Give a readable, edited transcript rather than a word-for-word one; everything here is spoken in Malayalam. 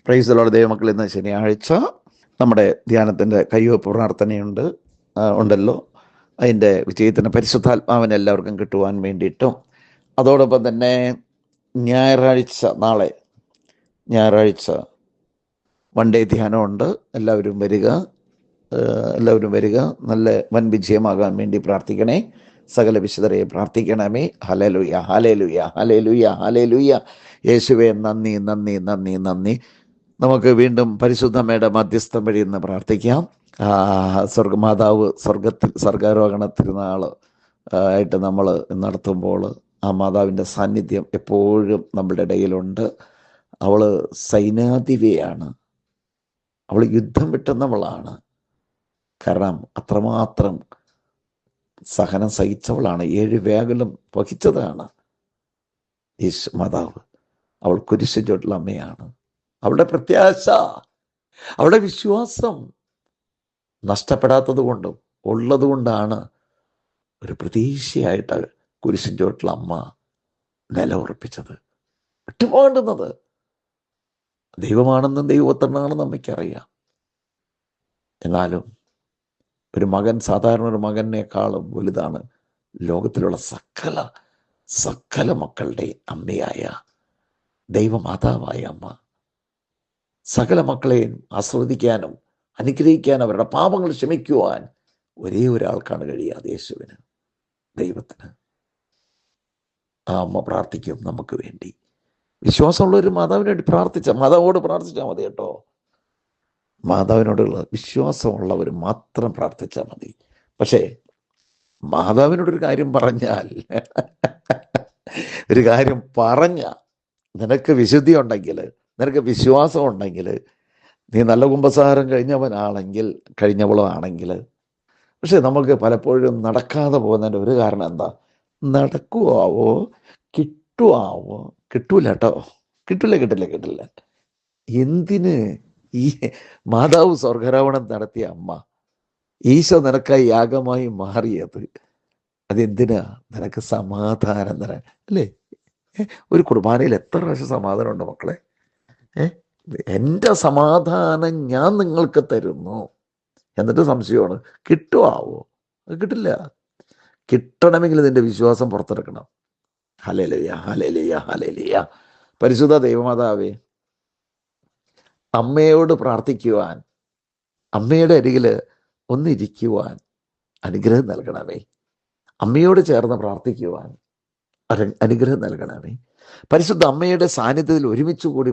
Praise the Lord. ദൈവമക്കൾ, ഇന്ന് ശനിയാഴ്ച നമ്മുടെ ധ്യാനത്തിൻ്റെ കയ്യൊപ്പ് പ്രാർത്ഥനയുണ്ട് ഉണ്ടല്ലോ. അതിൻ്റെ വിജയത്തിന് പരിശുദ്ധാത്മാവിനെ എല്ലാവർക്കും കിട്ടുവാൻ വേണ്ടിയിട്ടും, അതോടൊപ്പം തന്നെ നാളെ ഞായറാഴ്ച വൺ ഡേ ധ്യാനമുണ്ട്. എല്ലാവരും വരിക. നല്ല വൻ വിജയമാകാൻ വേണ്ടി പ്രാർത്ഥിക്കണേ. സകല വിശുദ്ധരെ പ്രാർത്ഥിക്കണമേ. Hallelujah, hallelujah, hallelujah, hallelujah. യേശുവേ, നന്ദി, നന്ദി, നന്ദി, നന്ദി. നമുക്ക് വീണ്ടും പരിശുദ്ധമ്മയുടെ മധ്യസ്ഥം വഴി ഇന്ന് പ്രാർത്ഥിക്കാം. മാതാവ് സ്വർഗാരോഹണ തിരുനാൾ ആയിട്ട് നമ്മൾ നടത്തുമ്പോൾ ആ മാതാവിൻ്റെ സാന്നിധ്യം എപ്പോഴും നമ്മളുടെ ഇടയിലുണ്ട്. അവൾ സൈനാധിപയാണ്, അവൾ യുദ്ധം വിട്ടുന്നവളാണ്. കാരണം അത്രമാത്രം സഹനം സഹിച്ചവളാണ്, 7 വേഗലും വഹിച്ചതാണ് മാതാവ്. അവൾ കുരിശിൻ ചുവട്ടിലെ അമ്മയാണ്. അവളുടെ പ്രത്യാശ, അവളുടെ വിശ്വാസം നഷ്ടപ്പെടാത്തത് കൊണ്ടും ഉള്ളതുകൊണ്ടാണ് ഒരു പ്രതീക്ഷയായിട്ട് കുരിശിൻ ചുവട്ടിലെ അമ്മ നിലയുറപ്പിച്ചത്. വിട്ടുപോകേണ്ടുന്നത് ദൈവമാണെന്നും ദൈവപുത്രനാണെന്നും അമ്മയ്ക്കറിയാം. എന്നാലും ഒരു മകൻ, സാധാരണ ഒരു മകനേക്കാളും വലുതാണ് ലോകത്തിലുള്ള സകല മക്കളുടെ അമ്മയായ ദൈവമാതാവായ അമ്മ. സകല മക്കളെയും ആസ്വദിക്കാനും അനുഗ്രഹിക്കാനും അവരുടെ പാപങ്ങൾ ക്ഷമിക്കുവാൻ ഒരേ ഒരാൾക്കാണ് കഴിയാതെ, യേശുവിന്, ദൈവത്തിന്. ആ അമ്മ പ്രാർത്ഥിക്കും നമുക്ക് വേണ്ടി. വിശ്വാസമുള്ളൊരു മാതാവിന് വേണ്ടി മാതാവോട് പ്രാർത്ഥിച്ചാൽ മതി കേട്ടോ. മാതാവിനോടുള്ള വിശ്വാസമുള്ളവർ മാത്രം പ്രാർത്ഥിച്ചാൽ മതി. പക്ഷേ മാതാവിനോടൊരു കാര്യം പറഞ്ഞ നിനക്ക് വിശുദ്ധി ഉണ്ടെങ്കിൽ, നിനക്ക് വിശ്വാസം ഉണ്ടെങ്കിൽ, നീ നല്ല കുമ്പസാരം കഴിഞ്ഞവളാണെങ്കിൽ. പക്ഷെ നമുക്ക് പലപ്പോഴും നടക്കാതെ പോകുന്നതിൻ്റെ ഒരു കാരണം എന്താ? നടക്കുവാവോ, കിട്ടൂല കേട്ടോ. കിട്ടില്ല. എന്തിന് ഈ മാതാവ് സ്വർഗാരോഹണം നടത്തിയ അമ്മ, ഈശോ നിനക്കായി യാഗമായി മാറിയത്, അതെന്തിനാ? നിനക്ക് സമാധാനം തരാൻ അല്ലേ? ഒരു കുർബാനയിൽ എത്ര പ്രാവശ്യം സമാധാനം ഉണ്ട് മക്കളെ? എൻ്റെ സമാധാനം ഞാൻ നിങ്ങൾക്ക് തരുന്നു. എന്നിട്ട് സംശയമാണ്, കിട്ടുവാവോ? അത് കിട്ടില്ല. കിട്ടണമെങ്കിൽ ഇതിൻ്റെ വിശ്വാസം പുറത്തെടുക്കണം. Hallelujah, hallelujah, hallelujah. പരിശുദ്ധ ദൈവമാതാവേ, അമ്മയോട് പ്രാർത്ഥിക്കുവാൻ, അമ്മയുടെ അരികിൽ ഒന്നിരിക്കുവാൻ അനുഗ്രഹം നൽകണമേ. അമ്മയോട് ചേർന്ന് പ്രാർത്ഥിക്കുവാൻ അനുഗ്രഹം നൽകണമേ. പരിശുദ്ധ അമ്മയുടെ സാന്നിധ്യത്തിൽ ഒരുമിച്ച് കൂടി